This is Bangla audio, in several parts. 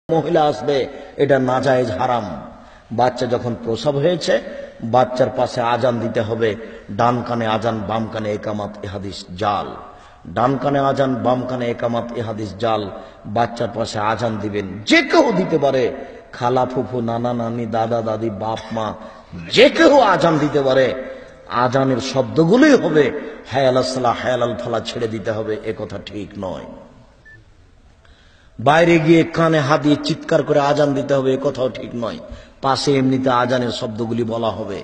মহিলা আসবে, এটা নাজায়েজ হারাম। বাচ্চা যখন প্রসব হয়েছে, বাচ্চার পাশে আজান দিতে হবে। ডান কানে আজান, বাম কানে একামাত, এ হাদিস জাল। ডান কানে আজান, বাম কানে একামাত, এ হাদিস জাল। বাচ্চার পাশে আজান দিবেন, যে কেউ দিতে পারে। খালা, ফুফু, নানা, নানি, দাদা, দাদি, বাপ, মা, যে কেউ আজান দিতে পারে। আজানের শব্দগুলোই হবে হায়াল সালাহ, হায়াল ফালা, ছেড়ে দিতে হবে, এ কথা ঠিক নয়। বাইরে গিয়ে কানে হাত দিয়ে চিৎকার করে আজান দিতে হবে, এ কথাও ঠিক নয়। পাশে এমনিতে আজানের শব্দগুলি বলা হবে।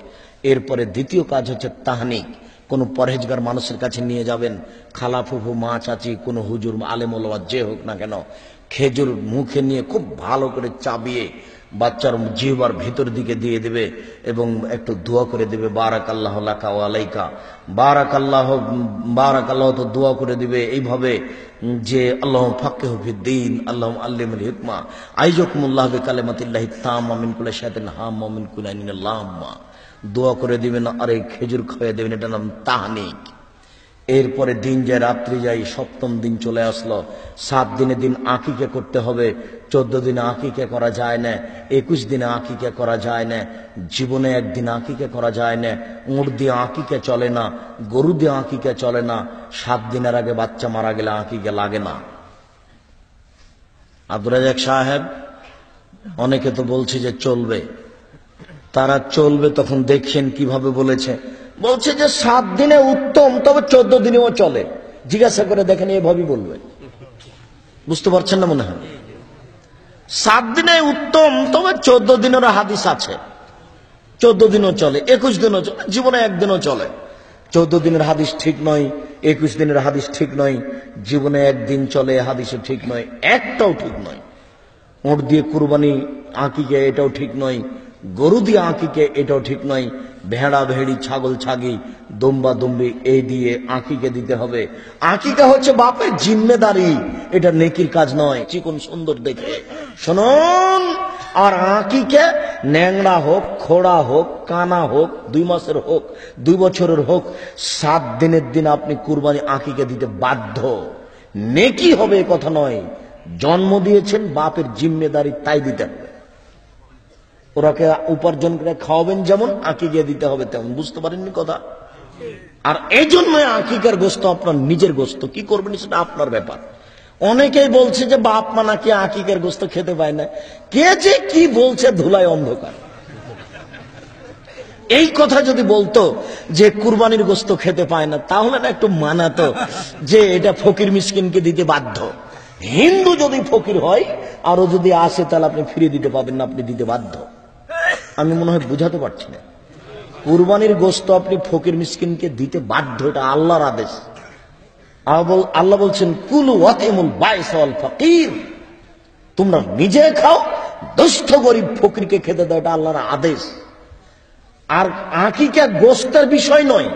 এরপরে দ্বিতীয় কাজ হচ্ছে তাহনিক। কোনো পরহেজগার মানুষের কাছে নিয়ে যাবেন, খালা, ফুফু, মা, চাচি, কোনো হুজুর, আলেম ওলামা যে হোক না কেন, খেজুর মুখে নিয়ে খুব ভালো করে চাবিয়ে বাচ্চার জিহ্বার ভিতর দিকে দিয়ে দেবে এবং একটু দোয়া করে দেবে, বারাকাল্লাহ লাকা ওয়া আলাইকা, বারাকাল্লাহ, বারাকাল্লাহ, তো দোয়া করে দিবে এইভাবে যে আল্লাহ ফাক্কিহু ফিদ্দীন, আল্লাহ আল্লিমুল হিকমা, আইজাকুমুল্লাহ বিকালিমাতিল্লাহি তাম্মা মিন কুল্লি শাইতানিন হাম্মা মিন কুল্লি আইনিন লাম্মা। দোয়া করে দিবেন আর এই খেজুর খাইয়ে দেবেন, এটার নাম তাহনিক। এরপরে দিন যায়, রাত্রি যায়, সপ্তম দিন চলে আসলো। 7 দিনে দিন আকিকা করতে হবে। 14 দিনে আকিকা করা যায় না, 21 দিনে আকিকা করা যায় না, জীবনে একদিন আকিকা করা যায় না। উট দিয়ে আকিকা চলে না, গরু দিয়ে আকিকা চলে না। 7 দিনের আগে বাচ্চা মারা গেলে আকিকা লাগে না। আব্দুর রাজ্জাক সাহেব, অনেকে তো বলছে যে চলবে, তারা চলবে, তখন দেখেন কিভাবে বলেছে। বলছে যে 7 দিনে উত্তম, তবে 14 দিনেও চলে। জিজ্ঞাসা করে দেখেন, এভাবেই বলবে। বুঝতে পারছেন না মনে হয়? 7 দিনে উত্তম, তবে 14 দিনেরও হাদিস আছে। 14 দিনও চলে, 21 দিনও চলে, জীবনে একদিনও চলে। 14 দিনের হাদিস ঠিক নয়, 21 দিনের হাদিস ঠিক নয়, জীবনে একদিন চলে, হাদিসও ঠিক নয়, একটাও ঠিক নয়। উট দিয়ে কুরবানি আকিকে, এটাও ঠিক নয়। গরু দিয়ে আকিকে, এটাও ঠিক নয়। ভেড়া ভেড়ি, ছাগল ছাগি, দম্বা দম্বি, এই দিয়ে আকিকে দিতে হবে। আকিকা হচ্ছে বাপের জিম্মেদারি, এটা নেকির কাজ নয়। চিকন সুন্দর দেখে শুনুন। আর আকিকে ন্যাংড়া হোক, খোড়া হোক, কানা হোক, 2 মাসের হোক, 2 বছরের হোক, 7 দিনের দিন আপনি কুরবানি আকিকে দিতে বাধ্য। নেকি হবে এ কথা নয়। জন্ম দিয়েছেন, বাপের জিম্মেদারি, তাই দিতে হবে। ওরাকে উপার্জন করে খাওয়াবেন যেমন, আকিকা দিতে হবে তেমন। বুঝতে পারেননি কথা? আর এই জন্য আকিকার গোস্ত আপনার নিজের গোস্ত, কি করবেন সেটা আপনার ব্যাপার। অনেকেই বলছে যে বাপ মা নাকি আকিকার গোস্ত খেতে পায় না। কে যে কি বলছে, ধুলায় অন্ধকার। এই কথা যদি বলতো যে কুরবানির গোস্ত খেতে পায় না, তাহলে না একটু মানাতো যে এটা ফকির মিসকিনকে দিতে বাধ্য। হিন্দু যদি ফকির হয় আরো যদি আসে, তাহলে আপনি ফিরিয়ে দিতে পাবেন না, আপনি দিতে বাধ্য। আমি মনে হয় বুঝাতে পারছি না। কুরবানির গোস্ত আপনি ফকির মিসকিনকে দিতে বাধ্য, এটা আল্লাহর আদেশ। আল্লাহ বলছেন, কুলু ওয়াতিমুল বাইস ওয়াল ফাকির, তোমরা নিজে খাও, দুস্থ গরিব ফকিরকে খেতে দাও, এটা আল্লাহর আদেশ। আর আকিকা গোস্তের বিষয় নয়,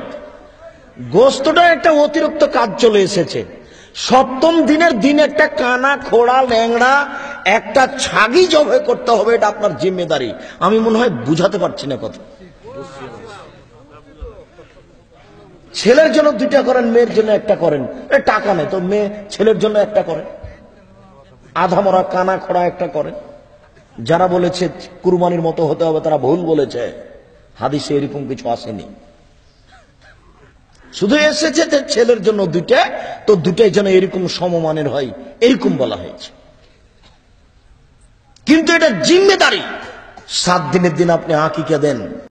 গোস্তটা একটা অতিরিক্ত কাজ চলে এসেছে। 7ম দিনের দিন একটা কানা, খোড়া, ল্যাংড়া, একটা ছাগি জবাই করতে হবে, এটা আপনার জিম্মেদারি। আমি মনে হয় বুঝাতে পারছি না কথা। ছেলের জন্য 2টা করেন, মেয়ের জন্য একটা করেন, টাকা নেই তো মেয়ে ছেলের জন্য একটা করেন। আধা মরা কানা খোড়া একটা করেন। যারা বলেছে কুরবানির মতো হতে হবে, তারা ভুল বলেছে। হাদিসে এরকম কিছু আসেনি। শুধু এসেছে যে ছেলের জন্য 2টা, তো 2টাই যেন এরকম সমমানের হয়, এরকম বলা হয়েছে। কিন্তু এটা জিম্মেদারি। 7 দিনের দিন আপনি আকিকা দেন।